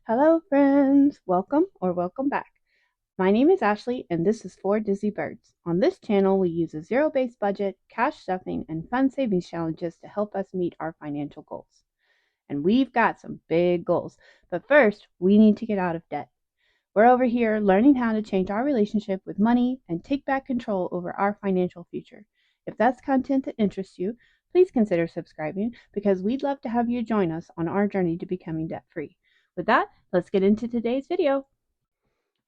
Hello, friends. Welcome or welcome back. My name is Ashley, and this is For Dizzy Birds. On this channel, we use a zero based budget, cash stuffing, and fun savings challenges to help us meet our financial goals. And we've got some big goals. But first, we need to get out of debt. We're over here learning how to change our relationship with money and take back control over our financial future. If that's content that interests you, please consider subscribing because we'd love to have you join us on our journey to becoming debt free. With that, let's get into today's video.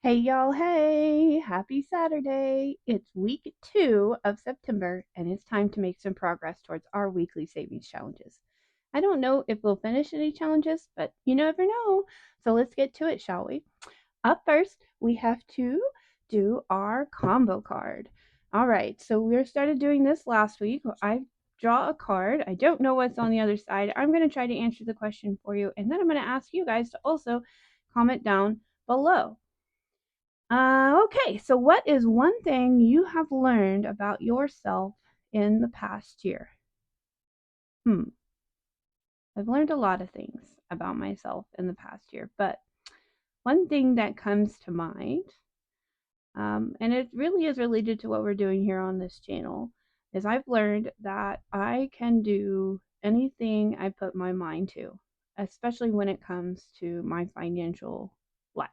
Hey y'all, hey! Happy Saturday! It's week 2 of September and it's time to make some progress towards our weekly savings challenges. I don't know if we'll finish any challenges, but you never know. So let's get to it, shall we? Up first, we have to do our combo card. All right, so we started doing this last week. I draw a card. I don't know what's on the other side. I'm going to try to answer the question for you, and then I'm going to ask you guys to also comment down below. Okay, so what is one thing you have learned about yourself in the past year? I've learned a lot of things about myself in the past year, but one thing that comes to mind, and it really is related to what we're doing here on this channel, is I've learned that I can do anything I put my mind to, especially when it comes to my financial life.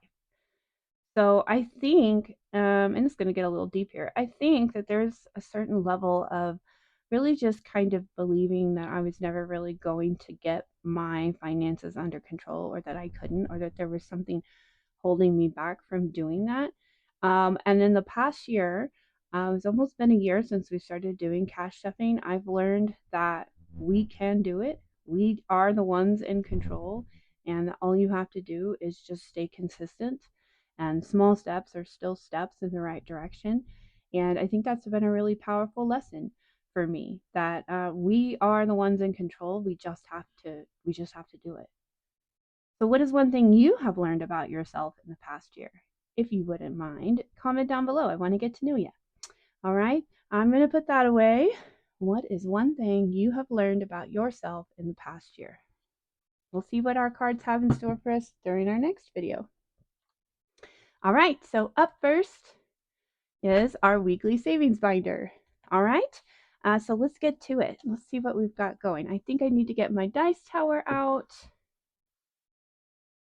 So I think, and it's going to get a little deep here, I think that there's a certain level of really just kind of believing that I was never really going to get my finances under control, or that I couldn't, or that there was something holding me back from doing that. And in the past year, it's almost been a year since we started doing cash stuffing. I've learned that we can do it. We are the ones in control, and all you have to do is just stay consistent. And small steps are still steps in the right direction. And I think that's been a really powerful lesson for me, that we are the ones in control. We just have to do it. So, what is one thing you have learned about yourself in the past year? If you wouldn't mind, comment down below. I want to get to know you. All right, I'm going to put that away. What is one thing you have learned about yourself in the past year? We'll see what our cards have in store for us during our next video. All right, so up first is our weekly savings binder. All right, so let's get to it. Let's see what we've got going. I think I need to get my dice tower out.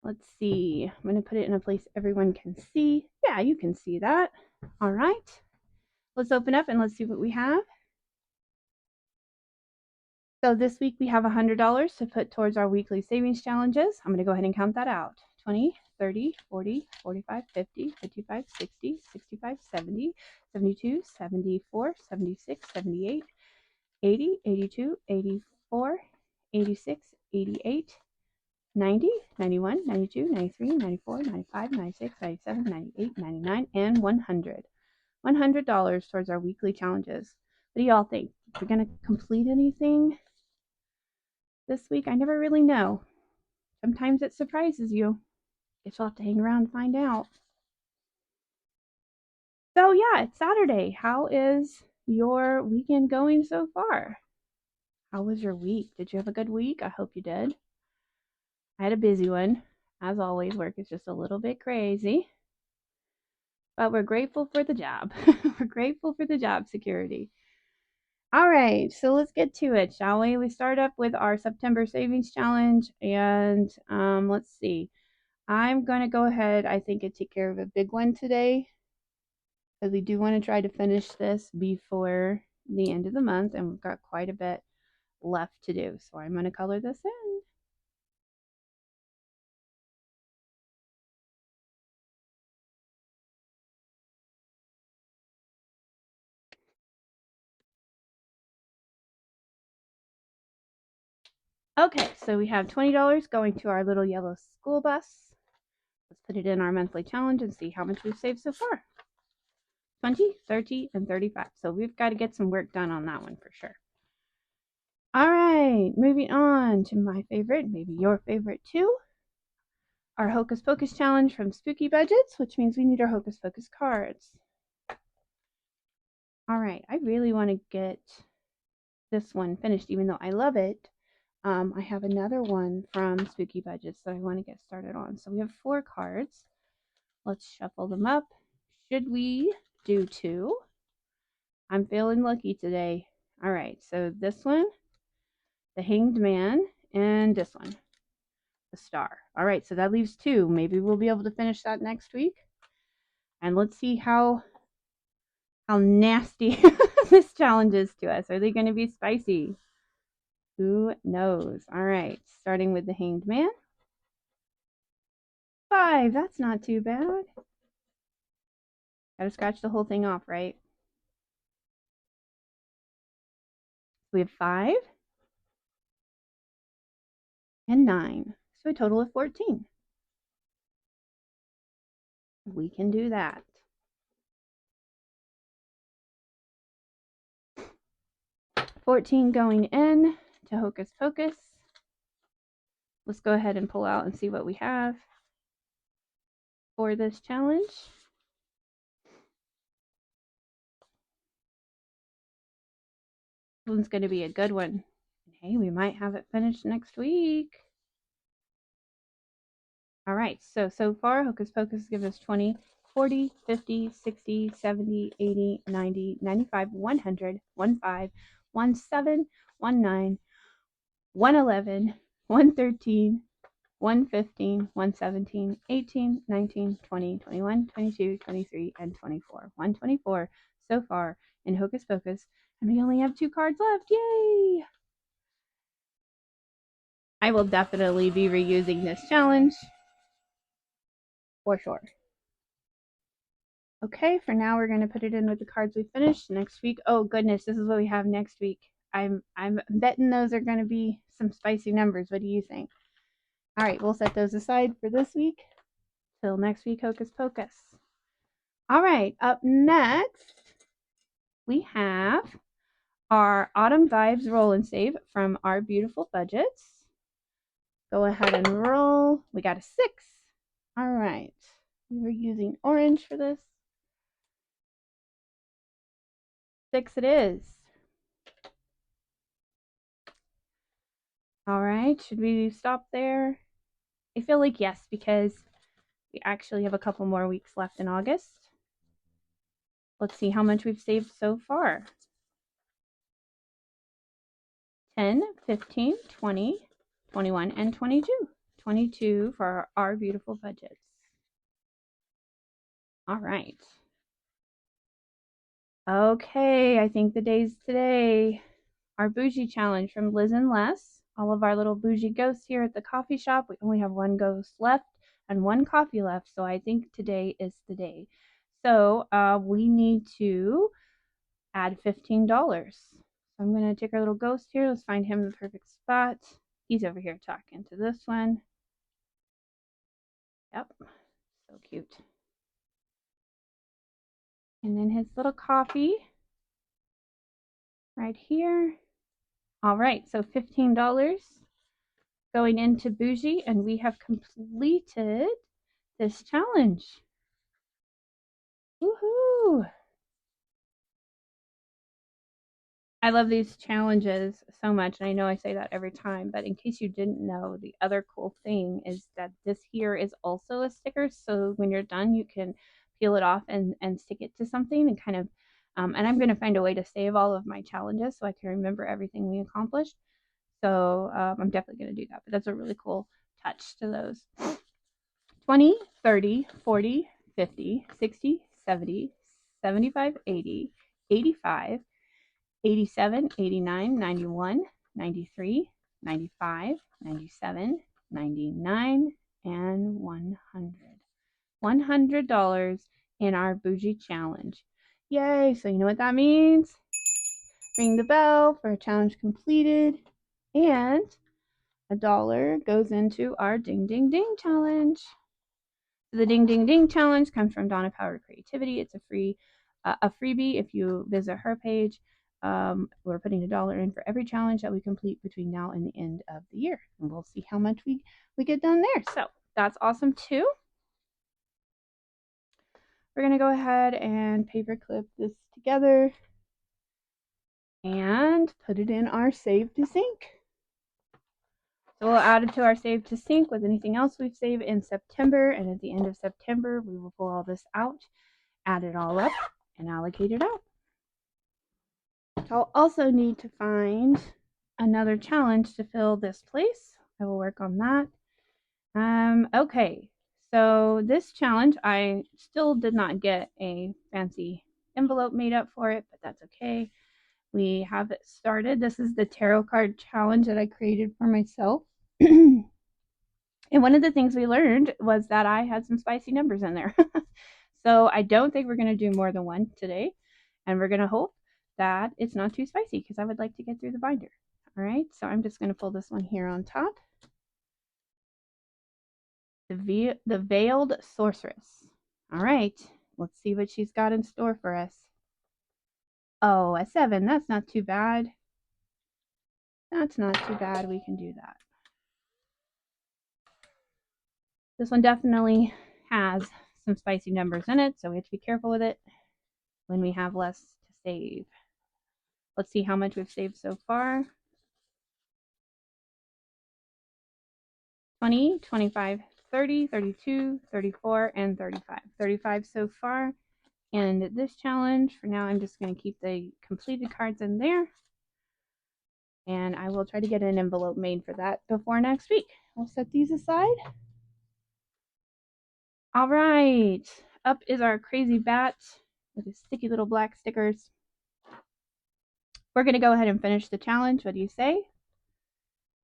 Let's see. I'm going to put it in a place everyone can see. Yeah, you can see that. All right. Let's open up and let's see what we have. So this week we have $100 to put towards our weekly savings challenges. I'm going to go ahead and count that out. 20, 30, 40, 45, 50, 55, 60, 65, 70, 72, 74, 76, 78, 80, 82, 84, 86, 88, 90, 91, 92, 93, 94, 95, 96, 97, 98, 99, and 100. $100 towards our weekly challenges. What do y'all think? Are we going to complete anything this week? I never really know. Sometimes it surprises you. Guess you'll have to hang around and find out. So yeah, it's Saturday. How is your weekend going so far? How was your week? Did you have a good week? I hope you did. I had a busy one. As always, work is just a little bit crazy. But we're grateful for the job. We're grateful for the job security. All right, so let's get to it, shall we? We start up with our September savings challenge, and let's see. I'm going to go ahead, I think, and take care of a big one today, because we do want to try to finish this before the end of the month, and we've got quite a bit left to do. So I'm going to color this in. Okay, so we have $20 going to our little yellow school bus. Let's put it in our monthly challenge and see how much we've saved so far. 20, 30, and 35. So we've got to get some work done on that one for sure. All right, moving on to my favorite, maybe your favorite too, our Hocus Pocus challenge from Spooky Budgets, which means we need our Hocus Pocus cards. All right, I really want to get this one finished, even though I love it. I have another one from Spooky Budgets that I want to get started on. So we have 4 cards. Let's shuffle them up. Should we do 2? I'm feeling lucky today. All right, so this one, the Hanged Man, and this one, the Star. All right, so that leaves 2. Maybe we'll be able to finish that next week. And let's see how nasty this challenge is to us. Are they going to be spicy? Who knows? All right, starting with the Hanged Man. 5, that's not too bad. Gotta scratch the whole thing off, right? We have 5 and 9, so a total of 14. We can do that. $14 going in to Hocus Pocus. Let's go ahead and pull out and see what we have for this challenge. This one's going to be a good one. Hey, we might have it finished next week. All right, so far, Hocus Pocus gives us 20, 40, 50, 60, 70, 80, 90, 95, 100, 15, 17, 19, 111, 113, 115, 117, 18, 19, 20, 21, 22, 23, and 24. 124 so far in Hocus Pocus, and we only have 2 cards left. Yay! I will definitely be reusing this challenge for sure. Okay, for now we're going to put it in with the cards we finished. Next week, oh goodness, this is what we have next week. I'm betting those are going to be some spicy numbers. What do you think? All right, we'll set those aside for this week. Till next week, Hocus Pocus. All right, up next, we have our Autumn Vibes Roll and Save from Our Beautiful Budgets. Go ahead and roll. We got a 6. All right, we were using orange for this. 6 it is. All right, should we stop there? I feel like yes, because we actually have a couple more weeks left in August. Let's see how much we've saved so far. 10, 15, 20, 21, and 22. 22 for Our Beautiful Budgets. All right. Okay, I think the day's today. Our bougie challenge from Liz and Les. All of our little bougie ghosts here at the coffee shop. We only have 1 ghost left and 1 coffee left, so I think today is the day. So we need to add $15. So I'm going to take our little ghost here. Let's find him the perfect spot. He's over here talking to this one. Yep, so cute. And then his little coffee right here. All right, so $15 going into Bougie, and we have completed this challenge. Woohoo! I love these challenges so much, and I know I say that every time, but in case you didn't know, the other cool thing is that this here is also a sticker, so when you're done, you can peel it off and stick it to something and kind of, and I'm going to find a way to save all of my challenges so I can remember everything we accomplished. So I'm definitely going to do that, but that's a really cool touch to those. 20, 30, 40, 50, 60, 70, 75, 80, 85, 87, 89, 91, 93, 95, 97, 99, and 100. $100 in our bougie challenge. Yay! So you know what that means? Ring the bell for a challenge completed, and $1 goes into our Ding Ding Ding challenge. The Ding Ding Ding challenge comes from Donna Power Creativity. It's a freebie if you visit her page. We're putting $1 in for every challenge that we complete between now and the end of the year, and we'll see how much we get done there. So that's awesome too. We're gonna go ahead and paperclip this together and put it in our Save to Sync. So we'll add it to our save to sync with anything else we've saved in September. And at the end of September, we will pull all this out, add it all up, and allocate it out. So I'll also need to find another challenge to fill this place. I will work on that. Okay, so this challenge, I still did not get a fancy envelope made up for it, but that's okay. We have it started. This is the tarot card challenge that I created for myself. And one of the things we learned was that I had some spicy numbers in there. So I don't think we're going to do more than one today. And we're going to hope that it's not too spicy because I would like to get through the binder. All right, so I'm just going to pull this one here on top. The Veiled Sorceress. All right, let's see what she's got in store for us. Oh, a 7. That's not too bad. That's not too bad. We can do that. This one definitely has some spicy numbers in it, so we have to be careful with it when we have less to save. Let's see how much we've saved so far. 20, 25, 30, 32, 34, and 35. 35 so far. And this challenge, for now, I'm just going to keep the completed cards in there. And I will try to get an envelope made for that before next week. We'll set these aside. All right. Up is our crazy bat with his sticky little black stickers. We're going to go ahead and finish the challenge. What do you say?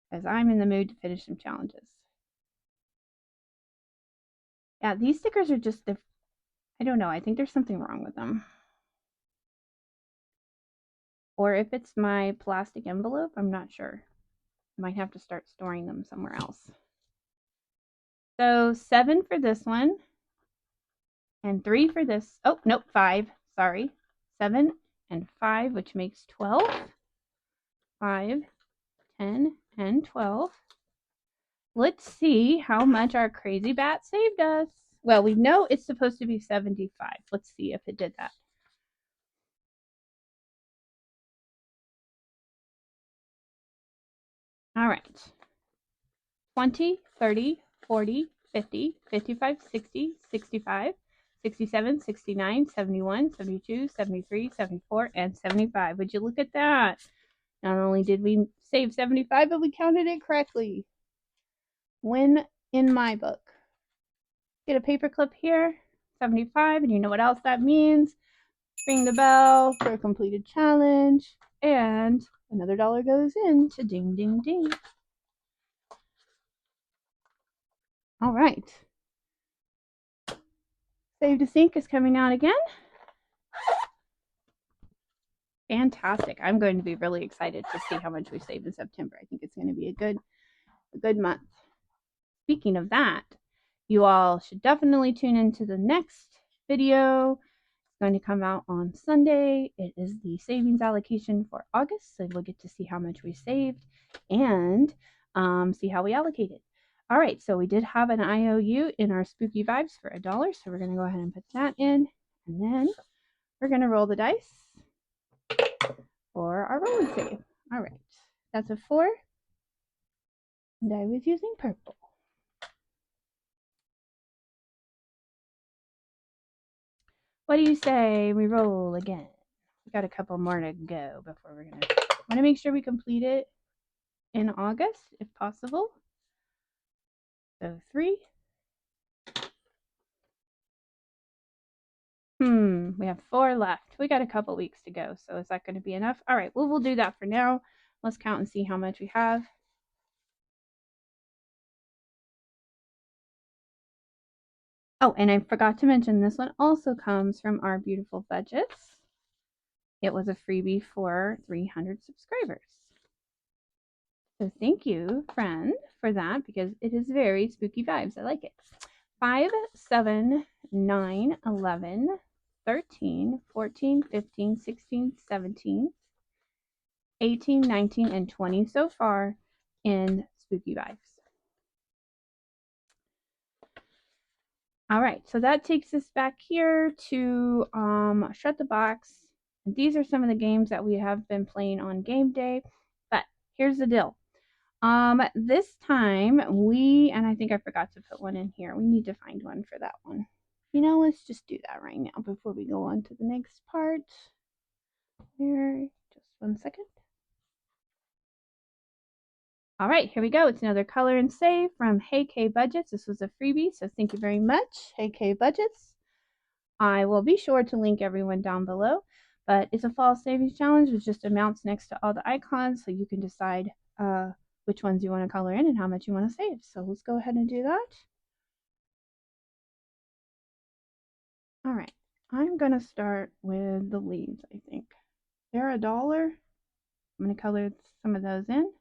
Because I'm in the mood to finish some challenges. Yeah, these stickers are just, I don't know. I think there's something wrong with them. Or if it's my plastic envelope, I'm not sure. I might have to start storing them somewhere else. So 7 for this one. And 3 for this. Oh, nope, 5. Sorry. 7 and 5, which makes 12. 5, 10, and 12. Let's see how much our crazy bat saved us. Well, we know it's supposed to be 75. Let's see if it did that. All right. 20, 30, 40, 50, 55, 60, 65, 67, 69, 71, 72, 73, 74, and 75. Would you look at that? Not only did we save 75, but we counted it correctly. Win in my book. Get a paper clip here, 75, and you know what else that means. Ring the bell for a completed challenge, and another $1 goes in to ding, ding, ding. All right. Save to Sync is coming out again. Fantastic. I'm going to be really excited to see how much we saved in September. I think it's going to be a good month. Speaking of that, you all should definitely tune into the next video. It's going to come out on Sunday. It is the savings allocation for August, so we'll get to see how much we saved and see how we allocated. All right, so we did have an IOU in our Spooky Vibes for $1, so we're going to go ahead and put that in, and then we're going to roll the dice for our rolling save. All right, that's a 4, and I was using purple. What do you say we roll again? We got a couple more to go before we're going to want to make sure we complete it in August, if possible. So 3. We have 4 left. We got a couple weeks to go, so is that going to be enough? All right, well, we'll do that for now. Let's count and see how much we have. Oh, and I forgot to mention, this one also comes from our beautiful budgets. It was a freebie for 300 subscribers. So thank you, friend, for that, because it is very spooky vibes. I like it. 5, 7, 9, 11, 13, 14, 15, 16, 17, 18, 19, and 20 so far in spooky vibes. All right, so that takes us back here to Shut the Box. These are some of the games that we have been playing on game day, but here's the deal. This time and I think I forgot to put one in here. We need to find one for that one. You know, let's just do that right now before we go on to the next part. Here, just 1 second. All right, here we go. It's another color and save from Hey K Budgets. This was a freebie, so thank you very much, Hey K Budgets. I will be sure to link everyone down below, but it's a fall savings challenge with just amounts next to all the icons, so you can decide which ones you want to color in and how much you want to save. So let's go ahead and do that. All right, I'm gonna start with the leaves, I think. They're $1. I'm gonna color some of those in.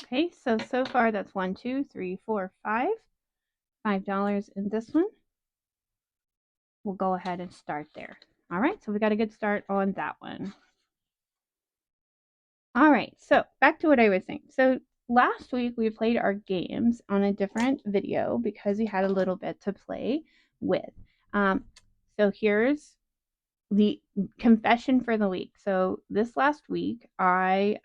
Okay, so far that's 1, 2, 3, 4, 5. $5 in this one. We'll go ahead and start there. All right, so we got a good start on that one. All right, so back to what I was saying. So last week we played our games on a different video because we had a little bit to play with. So here's the confession for the week. So this last week I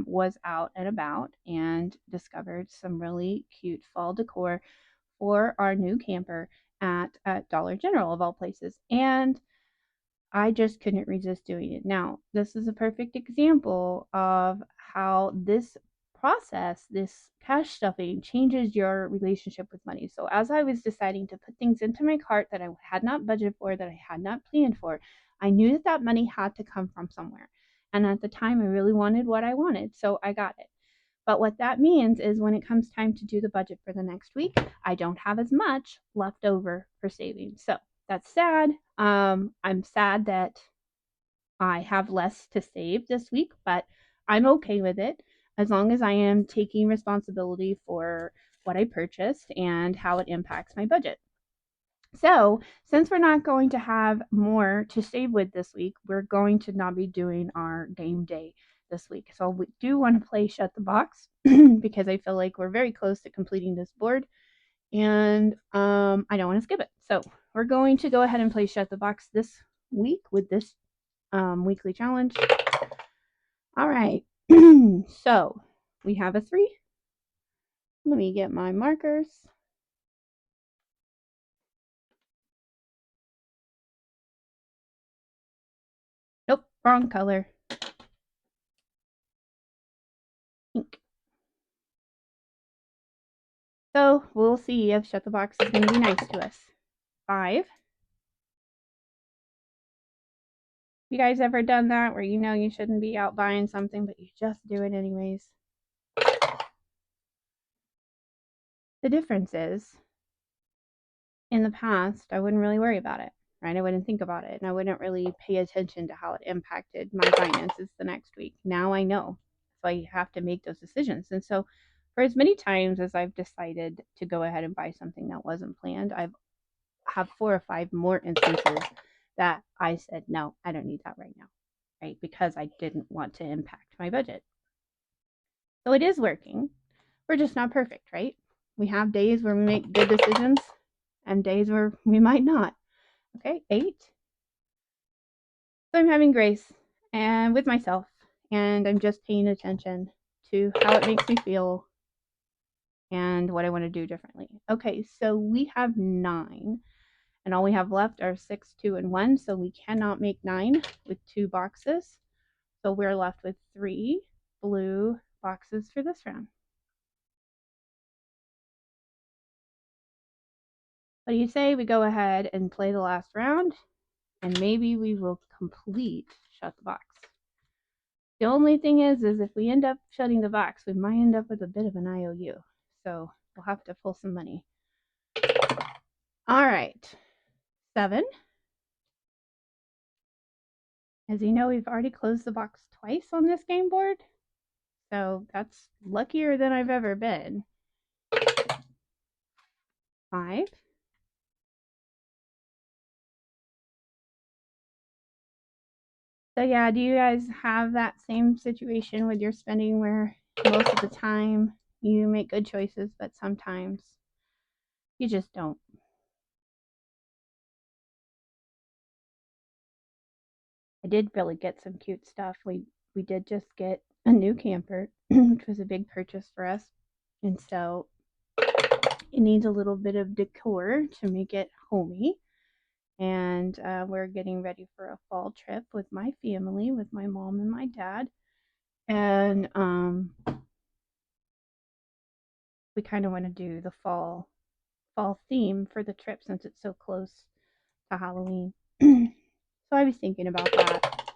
was out and about and discovered some really cute fall decor for our new camper at Dollar General of all places. And I just couldn't resist doing it. Now, this is a perfect example of how this process, this cash stuffing, changes your relationship with money. So, as I was deciding to put things into my cart that I had not budgeted for, that I had not planned for, I knew that that money had to come from somewhere. And at the time, I really wanted what I wanted. So, I got it. But what that means is when it comes time to do the budget for the next week, I don't have as much left over for savings. So that's sad. I'm sad that I have less to save this week, but I'm okay with it as long as I am taking responsibility for what I purchased and how it impacts my budget. So, since we're not going to have more to save with this week, we're going to not be doing our game day this week. So, we do want to play Shut the Box because I feel like we're very close to completing this board and I don't want to skip it. So, we're going to go ahead and play Shut the Box this week with this weekly challenge. All right. So, we have a 3. Let me get my markers. Nope, wrong color. Pink. So we'll see if Shut the Box is going to be nice to us. 5. You guys ever done that where you know you shouldn't be out buying something, but you just do it anyways? The difference is, in the past, I wouldn't really worry about it, right? I wouldn't think about it, and I wouldn't really pay attention to how it impacted my finances the next week. Now I know. So I have to make those decisions. And so for as many times as I've decided to go ahead and buy something that wasn't planned, I've have 4 or 5 more instances that I said, no, I don't need that right now, right? Because I didn't want to impact my budget. So it is working. We're just not perfect, right? We have days where we make good decisions and days where we might not. Okay, 8. So I'm having grace and with myself, and I'm just paying attention to how it makes me feel and what I want to do differently. Okay, so we have 9. And all we have left are 6, 2, and 1. So we cannot make 9 with 2 boxes. So we're left with 3 blue boxes for this round. What do you say we go ahead and play the last round? And maybe we will complete Shut the Box. The only thing is if we end up shutting the box, we might end up with a bit of an IOU. So we'll have to pull some money. All right. 7. As you know, we've already closed the box twice on this game board. So that's luckier than I've ever been. 5. So yeah, do you guys have that same situation with your spending where most of the time you make good choices, but sometimes you just don't. I did really get some cute stuff. We did just get a new camper, which was a big purchase for us. And so it needs a little bit of decor to make it homey. And we're getting ready for a fall trip with my family, with my mom and my dad. And we kind of want to do the fall theme for the trip since it's so close to Halloween. So I was thinking about that,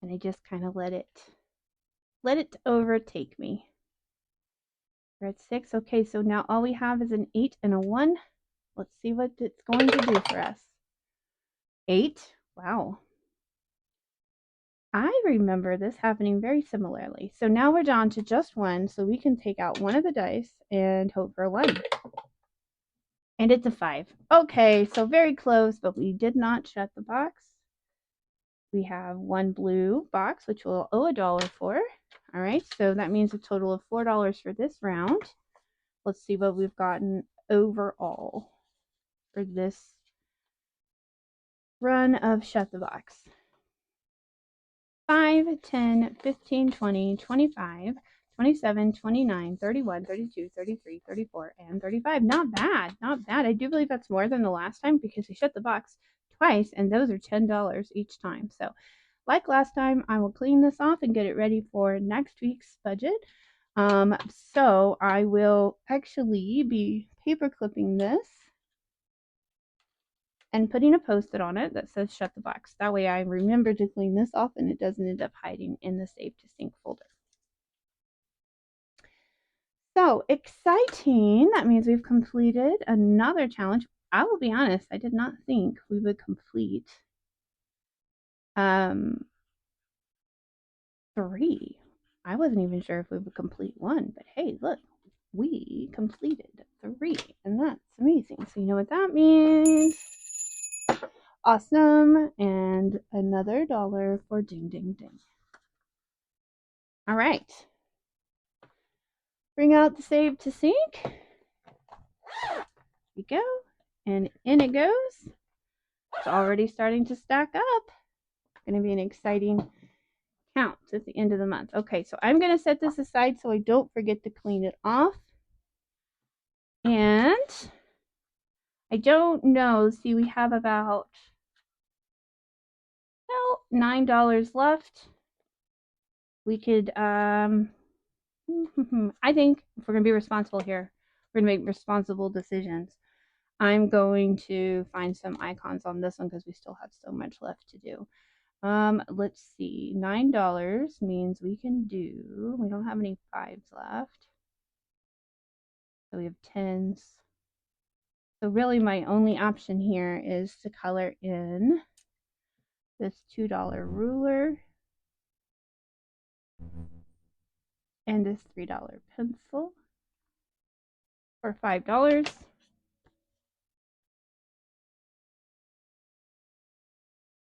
and I just kind of let it overtake me. We're at 6. Okay, so now all we have is an 8 and a 1. Let's see what it's going to do for us. 8. Wow. I remember this happening very similarly. So now we're down to just 1, so we can take out one of the dice and hope for a 1. And it's a 5. Okay, so very close, but we did not shut the box. We have 1 blue box, which we'll owe $1 for. All right, so that means a total of $4 for this round. Let's see what we've gotten overall for this run of Shut the Box. 5, 10, 15, 20, 25, 27, 29, 31, 32, 33, 34, and 35. Not bad, not bad. I do believe that's more than the last time because we shut the box twice, and those are $10 each time. So, like last time, I will clean this off and get it ready for next week's budget. So I will actually be paper clipping this and putting a post-it on it that says shut the box. That way I remember to clean this off and it doesn't end up hiding in the Save to Sync folder. So exciting. That means we've completed another challenge. I will be honest, I did not think we would complete 3. I wasn't even sure if we would complete 1, but hey, look, we completed 3, and that's amazing. So you know what that means? Awesome, and another $1 for ding, ding, ding. All right. Bring out the Save to Sync. Here we go, and in it goes. It's already starting to stack up. It's going to be an exciting count at the end of the month. Okay, so I'm going to set this aside so I don't forget to clean it off. And I don't know. See, we have about $9 left. We could, I think if we're going to be responsible here, we're going to make responsible decisions. I'm going to find some icons on this one because we still have so much left to do. Let's see. $9 means we can do, we don't have any 5s left. So we have 10s. So really my only option here is to color in this $2 ruler and this $3 pencil for $5.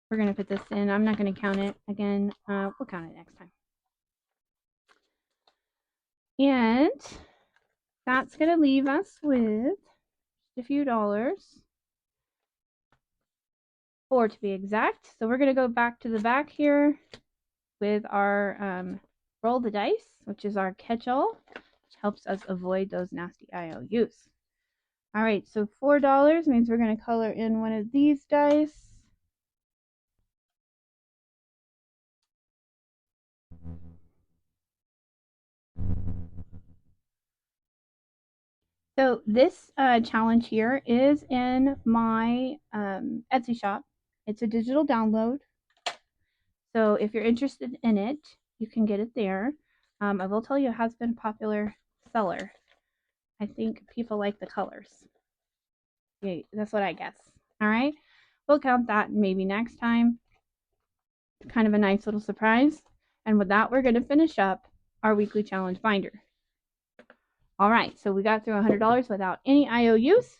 We're going to put this in. I'm not going to count it again. We'll count it next time. And that's going to leave us with a few dollars. 4 to be exact. So we're going to go back to the back here with our roll the dice, which is our catch-all, which helps us avoid those nasty IOUs. All right, so $4 means we're going to color in one of these dice. So this challenge here is in my Etsy shop. It's a digital download. So if you're interested in it, you can get it there. I will tell you it has been a popular seller. I think people like the colors. Yeah, that's what I guess. All right. We'll count that maybe next time. Kind of a nice little surprise. And with that, we're going to finish up our weekly challenge binder. All right, so we got through $100 without any IOUs.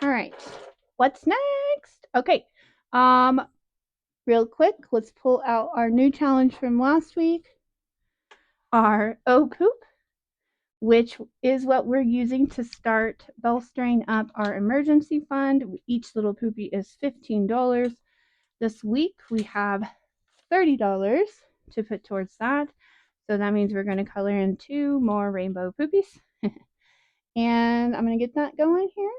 All right, what's next? Okay, real quick, let's pull out our new challenge from last week. our OPOOP, which is what we're using to start bolstering up our emergency fund. Each little poopy is $15. This week we have $30 to put towards that. So that means we're going to color in 2 more rainbow poopies. And I'm going to get that going here.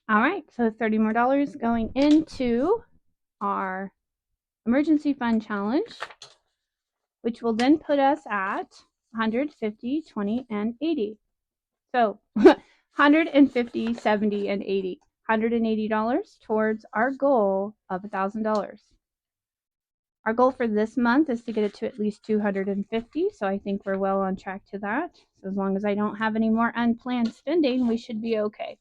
All right, so $30 more going into our emergency fund challenge, which will then put us at 150, 20, and 80. So 150, 70, and 80. $180 towards our goal of $1,000. Our goal for this month is to get it to at least 250, so I think we're well on track to that. So as long as I don't have any more unplanned spending, we should be okay.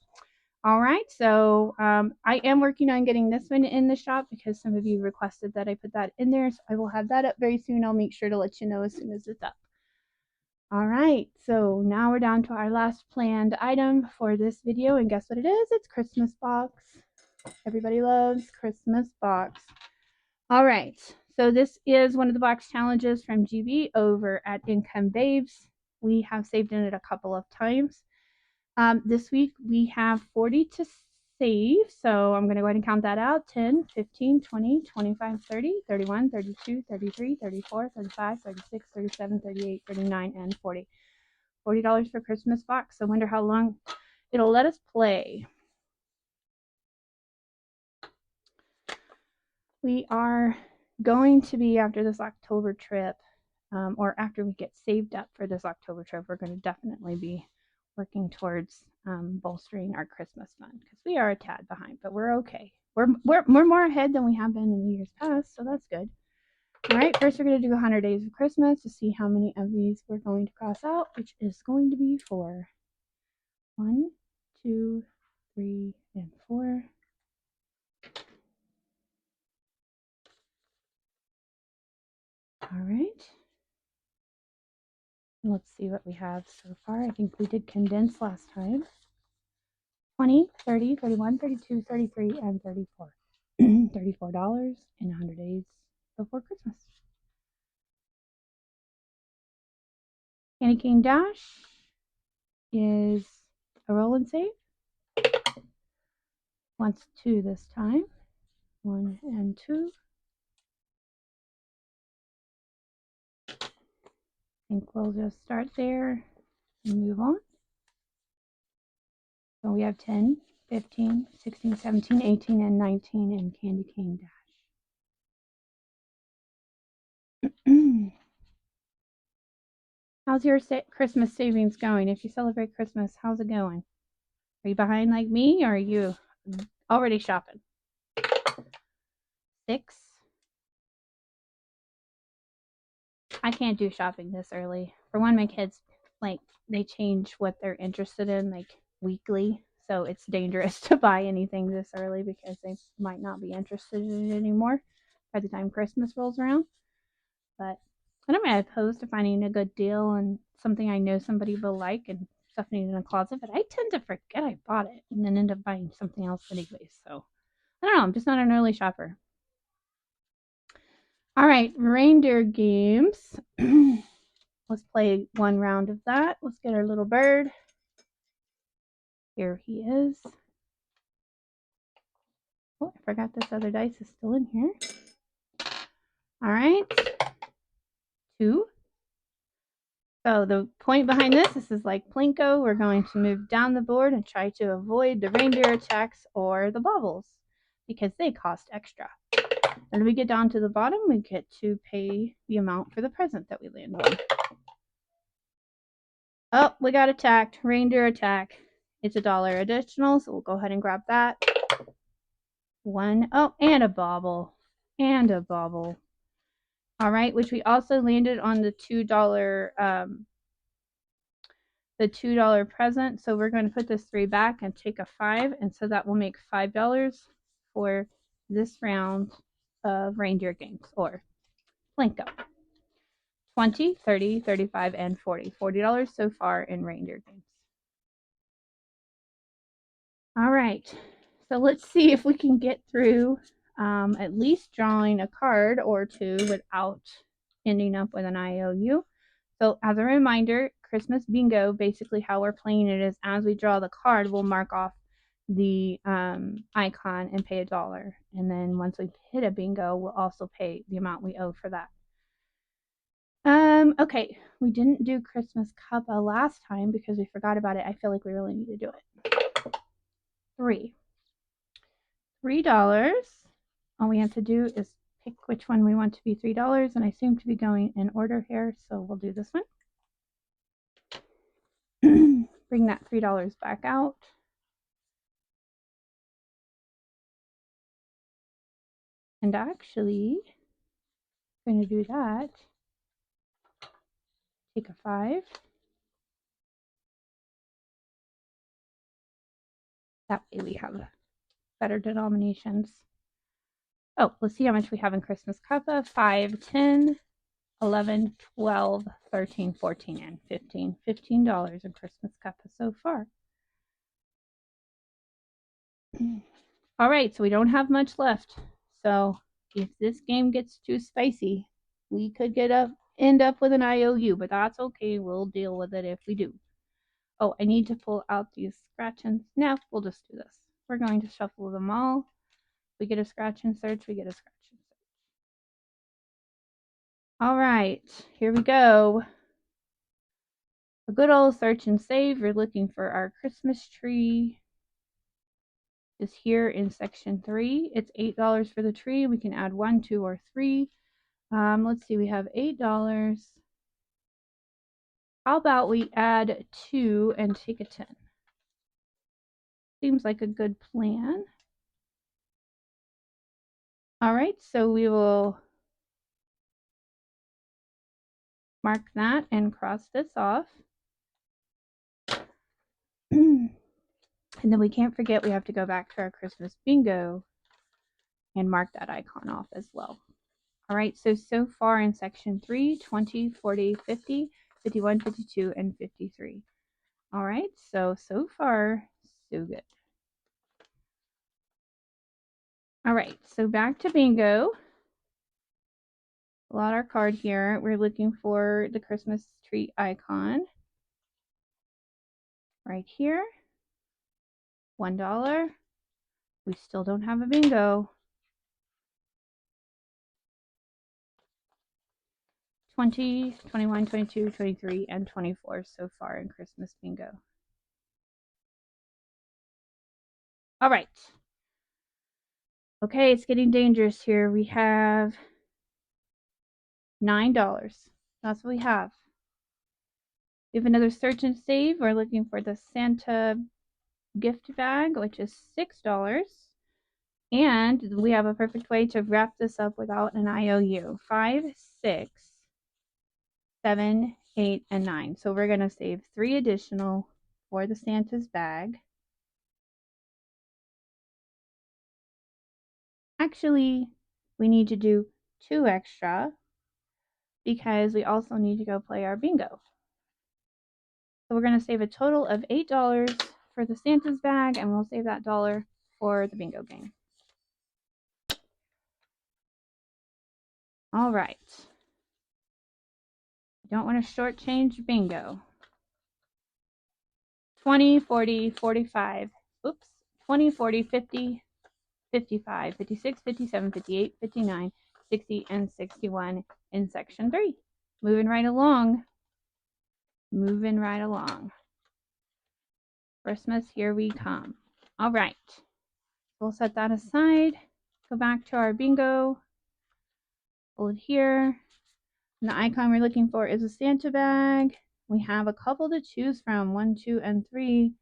All right, so I am working on getting this one in the shop because some of you requested that I put that in there. So I will have that up very soon. I'll make sure to let you know as soon as it's up. All right, so now we're down to our last planned item for this video, and guess what it is? It's Christmas box. Everybody loves Christmas box. All right, so this is one of the box challenges from GB over at Income Babes. We have saved in it a couple of times. This week we have 40 to save, so I'm going to go ahead and count that out. 10, 15, 20, 25, 30, 31, 32, 33, 34, 35, 36, 37, 38, 39, and 40. $40 for Christmas box. I wonder how long it'll let us play. We are going to be, after this October trip, or after we get saved up for this October trip, we're going to definitely be working towards bolstering our Christmas fund because we are a tad behind, but we're okay. We're more ahead than we have been in years past, so that's good. All right, first we're going to do 100 days of Christmas to see how many of these we're going to cross out, which is going to be 4. 1, 2, 3, and 4. All right. Let's see what we have so far. I think we did condense last time. 20, 30, 31, 32, 33, and 34. $34 in 100 days before Christmas. Candy Cane Dash is a roll and save. Wants 2 this time. 1 and 2. I think we'll just start there and move on. So we have 10, 15, 16, 17, 18, and 19 in Candy Cane Dash. How's your Christmas savings going? If you celebrate Christmas, how's it going? Are you behind like me, or are you already shopping? 6. I can't do shopping this early. For one, my kids, like, they change what they're interested in, like, weekly. So it's dangerous to buy anything this early because they might not be interested in it anymore by the time Christmas rolls around. But I don't really opposed to finding a good deal and something I know somebody will like and stuffing it in a closet, but I tend to forget I bought it and then end up buying something else anyway. So I don't know. I'm just not an early shopper. All right, reindeer games. Let's play one round of that. Let's get our little bird. Here he is. Oh, I forgot this other dice is still in here. All right. 2. So the point behind this is like Plinko. We're going to move down the board and try to avoid the reindeer attacks or the baubles because they cost extra. And when we get down to the bottom, we get to pay the amount for the present that we land on. Oh, we got attacked. Reindeer attack. It's $1 additional, so we'll go ahead and grab that. 1. Oh, and a bauble. And a bauble. All right, which we also landed on the $2 present. So we're going to put this 3 back and take a 5, and so that will make $5 for this round of reindeer games or Plinko. 20, 30, 35, and 40. $40 so far in reindeer games. All right, so let's see if we can get through at least drawing a card or two without ending up with an IOU. So as a reminder, Christmas bingo, basically how we're playing it is as we draw the card, we'll mark off the icon and pay $1. And then once we hit a bingo, we'll also pay the amount we owe for that. Okay, we didn't do Christmas Cuppa last time because we forgot about it. I feel like we really need to do it. $3. All we have to do is pick which one we want to be $3, and I seem to be going in order here, so we'll do this one. Bring that $3 back out. And actually, I'm going to do that. Take a 5. That way we have better denominations. Oh, let's see how much we have in Christmas Cuppa. 5, 10, 11, 12, 13, 14, and 15. $15 in Christmas Cuppa so far. All right, so we don't have much left. So if this game gets too spicy, we could end up with an IOU, but that's okay. We'll deal with it if we do. Oh, I need to pull out these scratch-ins. No, we'll just do this. We're going to shuffle them all. We get a scratch and search, we get a scratch and search. All right, here we go. A good old search and save. We're looking for our Christmas tree. Is here in section 3. It's $8 for the tree. We can add 1, 2, or 3. Let's see, we have $8. How about we add 2 and take a 10? Seems like a good plan. All right, so we will mark that and cross this off. And then we can't forget we have to go back to our Christmas bingo and mark that icon off as well. All right, so far in section 3, 20, 40, 50, 51, 52, and 53. All right, so far, so good. All right, so back to bingo. Pull out our card here. We're looking for the Christmas tree icon. Right here. $1. We still don't have a bingo. 20, 21, 22, 23, and 24 so far in Christmas bingo. All right. Okay, it's getting dangerous here. We have $9. That's what we have. We have another search and save. We're looking for the Santa gift bag, which is $6. And we have a perfect way to wrap this up without an IOU. 5, 6, 7, 8, and 9. So we're going to save 3 additional for the Santa's bag. Actually, we need to do 2 extra because we also need to go play our bingo. So we're going to save a total of $8 for the Santa's bag, and we'll save that $1 for the bingo game. All right. Don't want to shortchange bingo. 20, 40, 45, oops, 20, 40, 50, 55, 56, 57, 58, 59, 60, and 61 in section 3. Moving right along. Moving right along. Christmas, here we come. All right. We'll set that aside. Go back to our bingo. Pull it here. And the icon we're looking for is a Santa bag. We have a couple to choose from, 1, 2, and 3.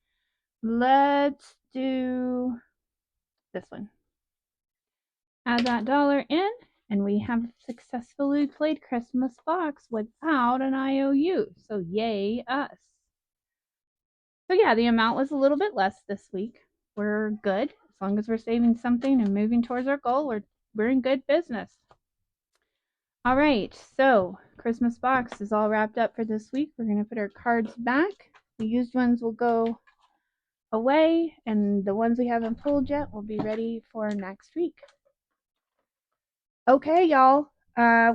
Let's do this one. Add that $1 in, and we have successfully played Christmas Box without an IOU. So yay us. So yeah, the amount was a little bit less this week. We're good. As long as we're saving something and moving towards our goal, we're in good business. All right, so Christmas Box is all wrapped up for this week. We're going to put our cards back. The used ones will go away, and the ones we haven't pulled yet will be ready for next week. Okay, y'all.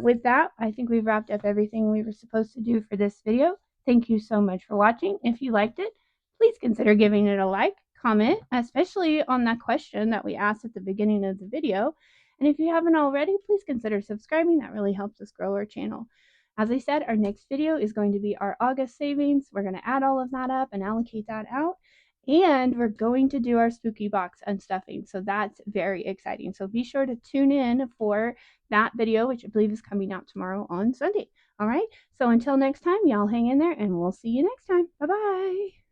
With that, I think we've wrapped up everything we were supposed to do for this video. Thank you so much for watching. If you liked it, please consider giving it a like, comment, especially on that question that we asked at the beginning of the video. And if you haven't already, please consider subscribing. That really helps us grow our channel. As I said, our next video is going to be our August savings. We're going to add all of that up and allocate that out. And we're going to do our spooky box unstuffing. So that's very exciting. So be sure to tune in for that video, which I believe is coming out tomorrow on Sunday. All right. So until next time, y'all hang in there and we'll see you next time. Bye bye.